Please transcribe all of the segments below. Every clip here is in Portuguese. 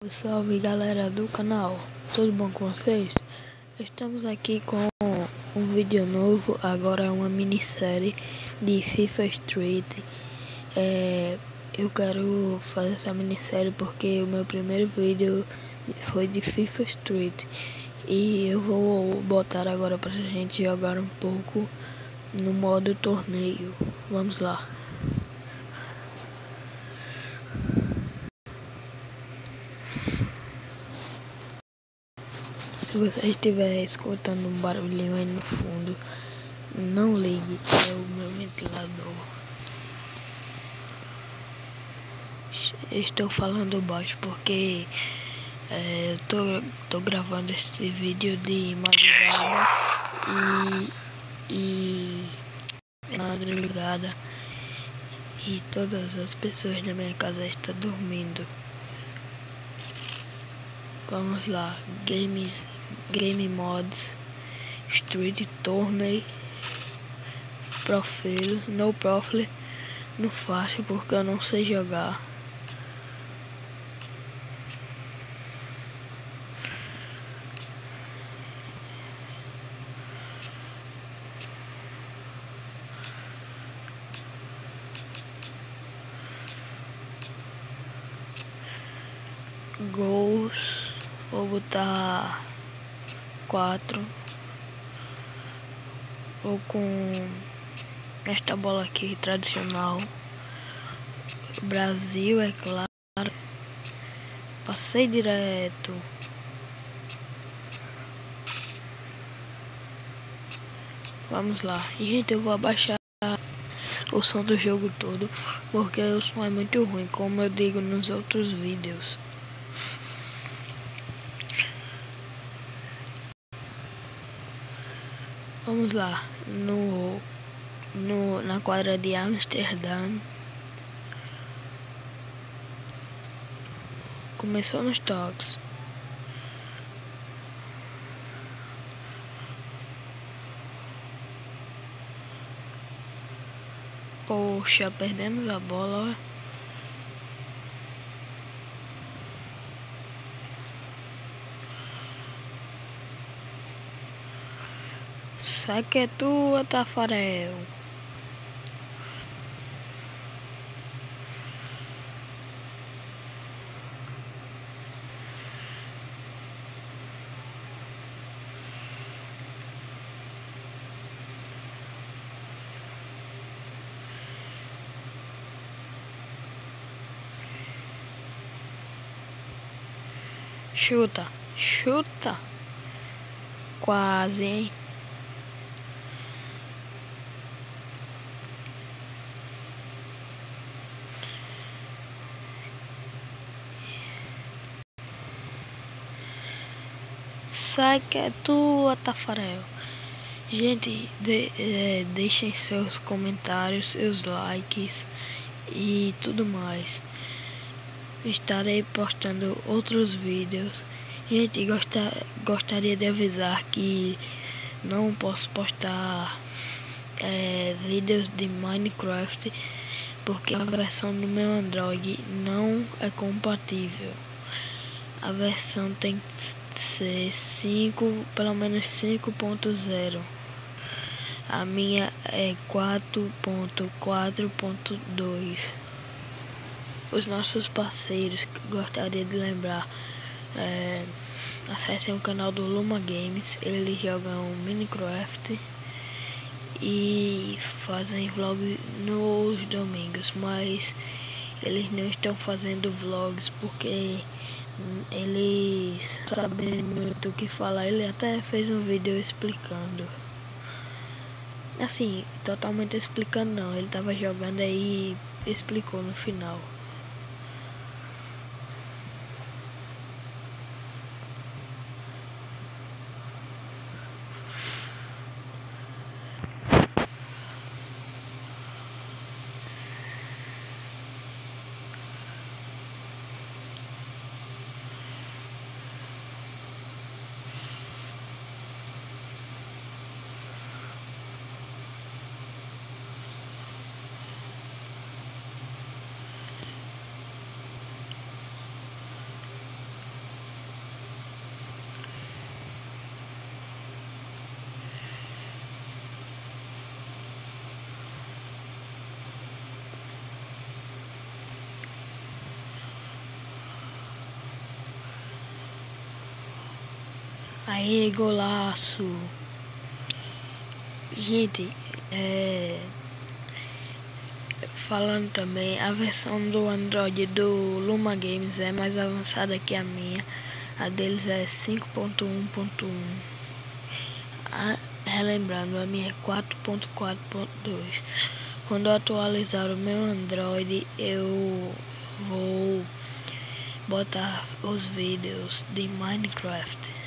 Salve galera do canal, tudo bom com vocês? Estamos aqui com um vídeo novo, agora é uma minissérie de FIFA Street. Eu quero fazer essa minissérie porque o meu primeiro vídeo foi de FIFA Street e eu vou botar agora pra gente jogar um pouco no modo torneio. Vamos lá. Se você estiver escutando um barulhinho aí no fundo, não ligue, é o meu ventilador. Estou falando baixo porque tô gravando este vídeo de madrugada e todas as pessoas da minha casa estão dormindo. Vamos lá, game mods, street tourney, profile, no profile, no fácil porque eu não sei jogar. Gols, vou botar 4 ou com esta bola aqui tradicional. Brasil, é claro. Passei direto. Vamos lá. Gente, eu vou abaixar o som do jogo todo porque o som é muito ruim, como eu digo nos outros vídeos. Vamos lá, na quadra de Amsterdã. Começou nos toques. Poxa, perdemos a bola. Saque é tua, Tafarel. Chuta, chuta. Quase, hein? Saque é tua, Tafarel. Gente, deixem seus comentários, seus likes e tudo mais. Estarei postando outros vídeos. Gente, gostaria de avisar que não posso postar vídeos de Minecraft porque a versão do meu Android não é compatível. A versão tem que ser 5, pelo menos 5.0. A minha é 4.4.2. Os nossos parceiros, que gostaria de lembrar, acessem o canal do Luma Games. Eles jogam Minecraft e fazem vlog nos domingos, mas eles não estão fazendo vlogs porque eles sabem muito o que falar. Ele até fez um vídeo explicando, assim, totalmente explicando não, ele tava jogando aí e explicou no final. Aí, golaço. Gente, falando também, a versão do Android do Luma Games é mais avançada que a minha. A deles é 5.1.1. Relembrando, a minha é 4.4.2. Quando eu atualizar o meu Android, eu vou botar os vídeos de Minecraft.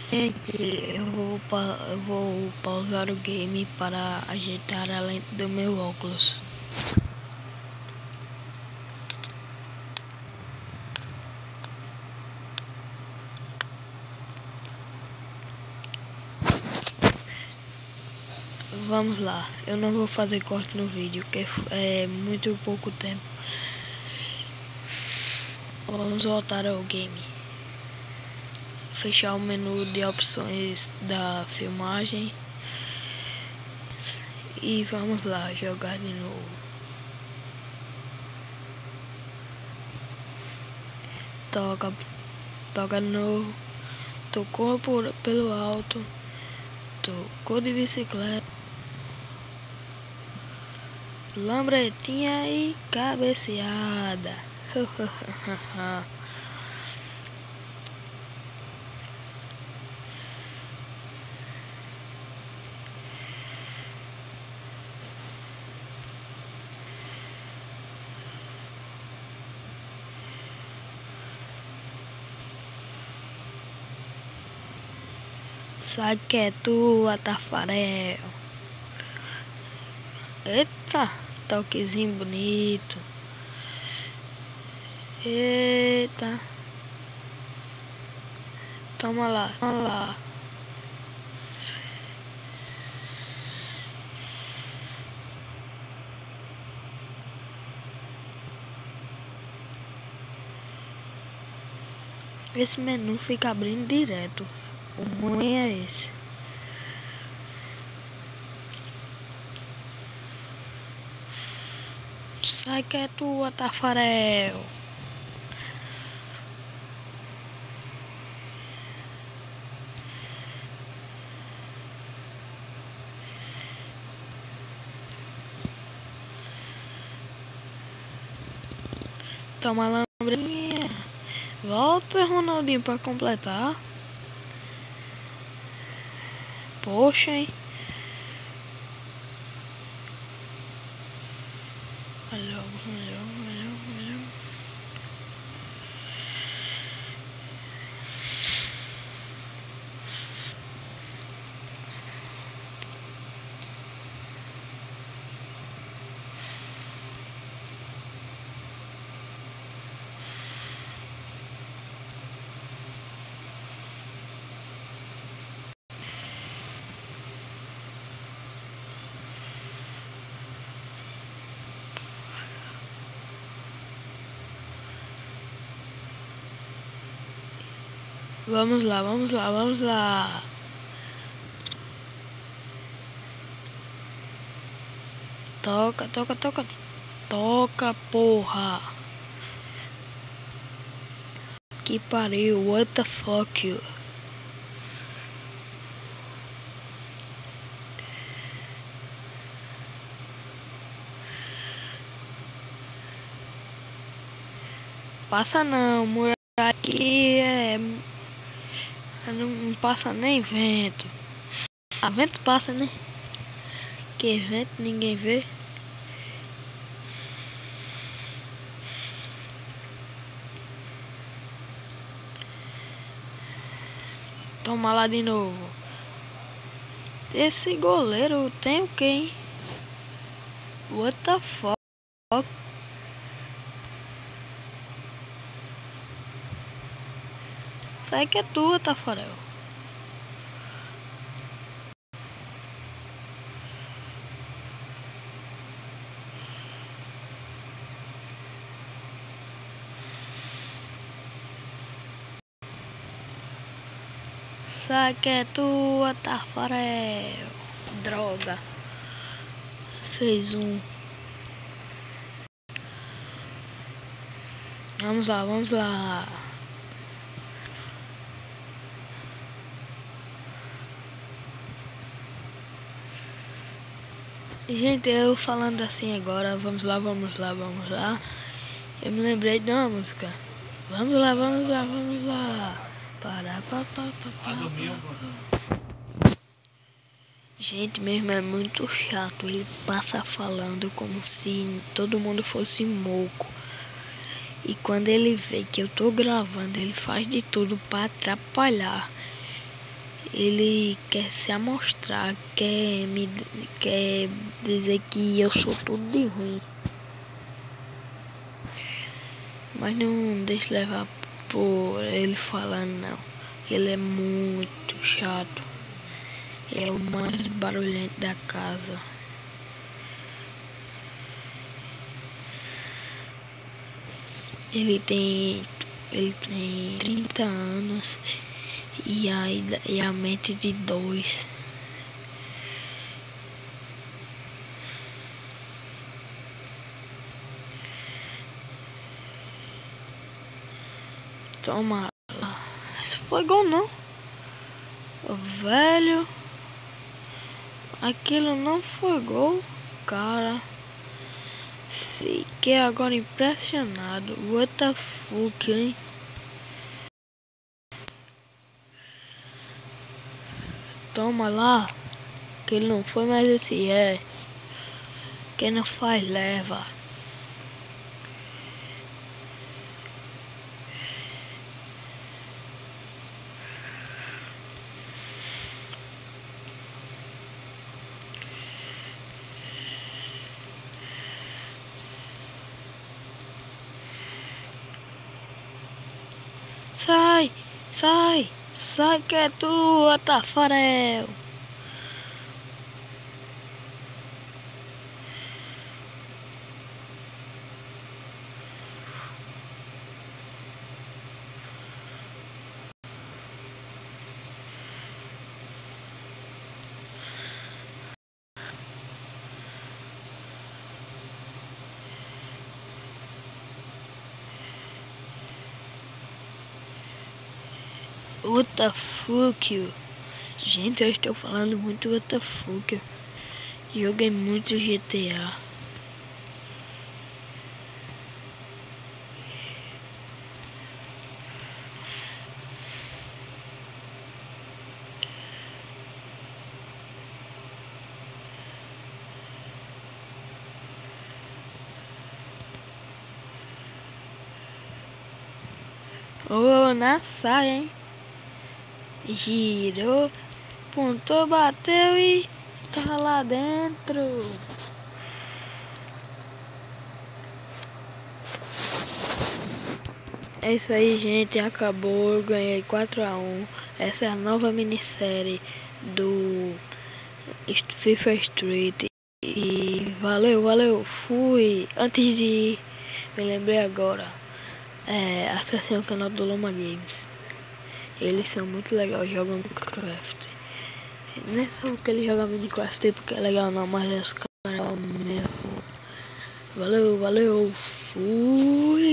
Gente, eu vou pausar o game para ajeitar a lente do meu óculos. Vamos lá, eu não vou fazer corte no vídeo, porque é muito pouco tempo. Vamos voltar ao game. Fechar o menu de opções da filmagem. E vamos lá, jogar de novo. Toca de novo. Tocou pelo alto. Tocou de bicicleta. Lambretinha e cabeceada. Sabe que é tua, Tafarel? Eita, toquezinho bonito. Eita. Toma lá, toma lá. Esse menu fica abrindo direto. O ruim é esse. Sai que é tua, Tafarel. Toma a lambrinha. Volta, Ronaldinho, pra completar. Poxa, hein? Olha. Vamos lá. Toca, porra. Que pariu, what the fuck, you. Passa não, morar aqui não passa nem vento. A vento passa, né? Que vento ninguém vê. Toma lá de novo. Esse goleiro tem o quê, hein? What the fuck? Isso aí que é tua, Tafarel. Isso aí que é tua, Tafarel. Droga. Fez um. Vamos lá, vamos lá. Gente, eu falando assim agora, vamos lá, vamos lá, vamos lá. Eu me lembrei de uma música. Vamos lá, vamos lá, vamos lá. Para, Gente, mesmo é muito chato. Ele passa falando como se todo mundo fosse moco. E quando ele vê que eu tô gravando, ele faz de tudo para atrapalhar. Ele quer se amostrar, quer dizer que eu sou tudo de ruim. Mas não deixe levar por ele falando não. Que ele é muito chato. É o mais barulhento da casa. Ele tem 30 anos e a mente de 2. Toma lá. Isso foi gol não. Velho. Aquilo não foi gol, cara. Fiquei agora impressionado. What the fuck, hein? Toma lá. Que ele não foi, mas esse é. Quem não faz, leva. Sai, sai, sai que é tua, Tafarel. What the fuck? Gente, eu estou falando muito what the fuck. Joguei muito GTA. Oh, na saia, hein? Girou, pontou, bateu e tá lá dentro. É isso aí, gente. Acabou. Eu ganhei 4-1. Essa é a nova minissérie do FIFA Street. E valeu, valeu. Fui. Antes de ir, me lembrei agora. Acessem o canal do Loma Games. Eles são muito legais, jogam Minecraft. Não é só porque eles jogam Minecraft porque é legal não, mas é os caras mesmo. Valeu, valeu, fui.